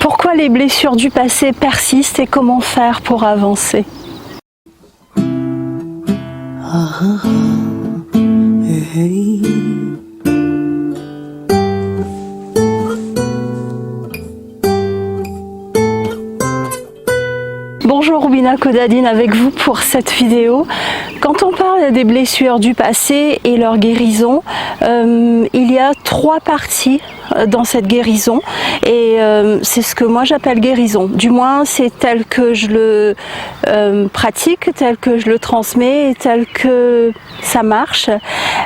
Pourquoi les blessures du passé persistent et comment faire pour avancer? Bonjour, Rubina Kodadine avec vous pour cette vidéo. Quand on parle des blessures du passé et leur guérison, il y a 3 parties dans cette guérison et c'est ce que moi j'appelle guérison. Du moins c'est tel que je le pratique, tel que je le transmets et tel que ça marche.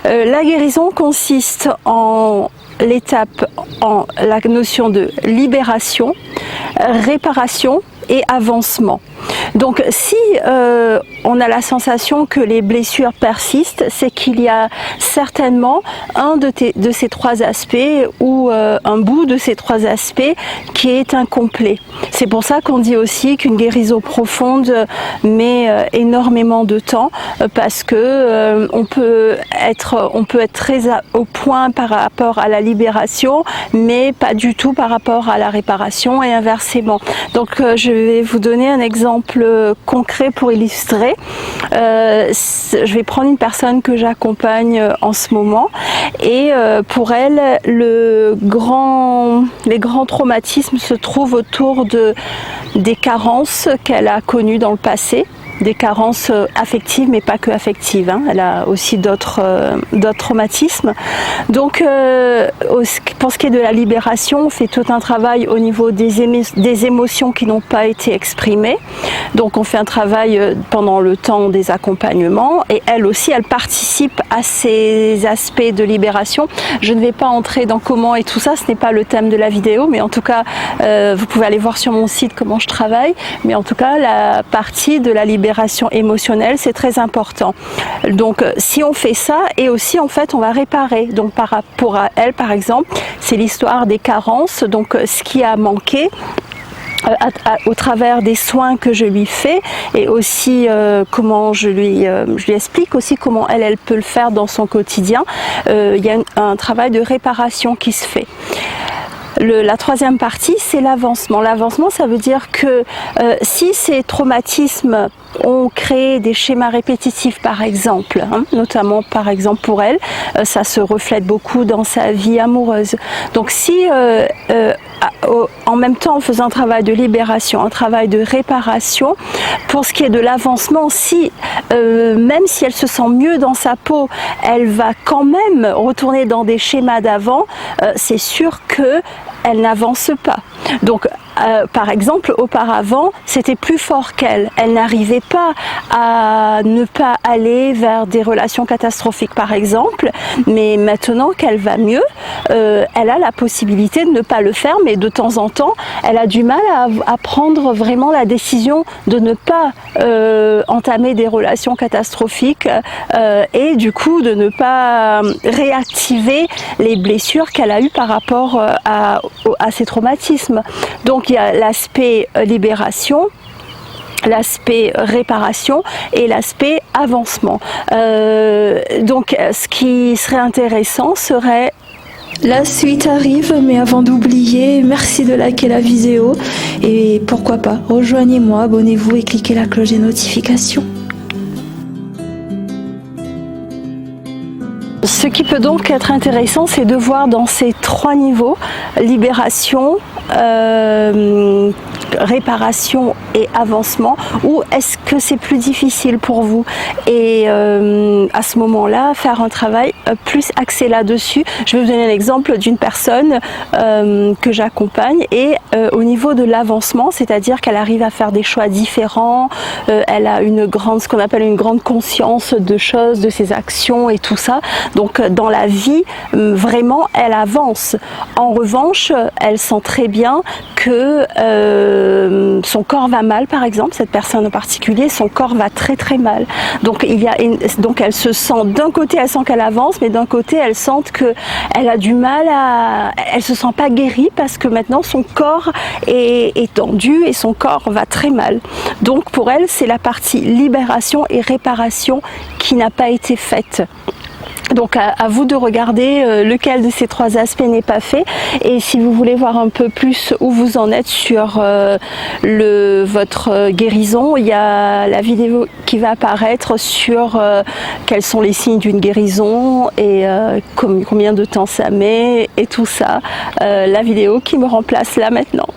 La guérison consiste en l'étape, en la notion de libération, réparation et avancement. Donc si on a la sensation que les blessures persistent, c'est qu'il y a certainement un de ces 3 aspects ou un bout de ces 3 aspects qui est incomplet. C'est pour ça qu'on dit aussi qu'une guérison profonde met énormément de temps parce que on peut être très au point par rapport à la libération, mais pas du tout par rapport à la réparation et inversement. Donc je vais vous donner un exemple concret pour illustrer. Je vais prendre une personne que j'accompagne en ce moment et pour elle, les grands traumatismes se trouvent autour des carences qu'elle a connues dans le passé. Des carences affectives, mais pas que affectives, hein. Elle a aussi d'autres traumatismes. Donc, pour ce qui est de la libération, on fait tout un travail au niveau des émotions qui n'ont pas été exprimées. Donc, on fait un travail pendant le temps des accompagnements et elle aussi, elle participe à ces aspects de libération. Je ne vais pas entrer dans comment et tout ça, ce n'est pas le thème de la vidéo, mais en tout cas, vous pouvez aller voir sur mon site comment je travaille. Mais en tout cas, la partie de la libération émotionnelle, c'est très important. Donc si on fait ça, et aussi en fait on va réparer. Donc par rapport à elle par exemple, c'est l'histoire des carences, donc ce qui a manqué au travers des soins que je lui fais et aussi comment je lui explique aussi comment elle peut le faire dans son quotidien. Il y a un travail de réparation qui se fait. La 3e partie, c'est l'avancement. L'avancement, ça veut dire que si ces traumatismes ont créé des schémas répétitifs, par exemple, hein, notamment par exemple pour elle, ça se reflète beaucoup dans sa vie amoureuse. Donc si en même temps en faisant un travail de libération, un travail de réparation, pour ce qui est de l'avancement, si même si elle se sent mieux dans sa peau, elle va quand même retourner dans des schémas d'avant, c'est sûr que elle n'avance pas. Donc, par exemple, auparavant, c'était plus fort qu'elle. Elle n'arrivait pas à ne pas aller vers des relations catastrophiques, par exemple. Mais maintenant qu'elle va mieux, elle a la possibilité de ne pas le faire, mais de temps en temps, elle a du mal à prendre vraiment la décision de ne pas entamer des relations catastrophiques et du coup de ne pas réactiver les blessures qu'elle a eues par rapport à ces traumatismes. Donc il y a l'aspect libération, l'aspect réparation et l'aspect avancement. Donc ce qui serait intéressant serait... La suite arrive, mais avant d'oublier, merci de liker la vidéo et pourquoi pas, rejoignez-moi, abonnez-vous et cliquez la cloche des notifications. Ce qui peut donc être intéressant, c'est de voir dans ces 3 niveaux, libération, réparation et avancement, ou est-ce que c'est plus difficile pour vous? Et à ce moment-là, faire un travail plus axé là-dessus. Je vais vous donner un exemple d'une personne que j'accompagne et au niveau de l'avancement, c'est-à-dire qu'elle arrive à faire des choix différents, elle a ce qu'on appelle une grande conscience de choses, de ses actions et tout ça. Donc dans la vie, vraiment, elle avance. En revanche, elle sent très bien que son corps va mal, par exemple, cette personne en particulier, son corps va très très mal. Donc donc elle se sent, d'un côté elle sent qu'elle avance, mais d'un côté elle sent qu'elle a du mal elle se sent pas guérie parce que maintenant son corps est tendu et son corps va très mal. Donc pour elle, c'est la partie libération et réparation qui n'a pas été faite. Donc à vous de regarder lequel de ces trois aspects n'est pas fait, et si vous voulez voir un peu plus où vous en êtes sur votre guérison, il y a la vidéo qui va apparaître sur quels sont les signes d'une guérison et combien de temps ça met et tout ça, la vidéo qui me remplace là maintenant.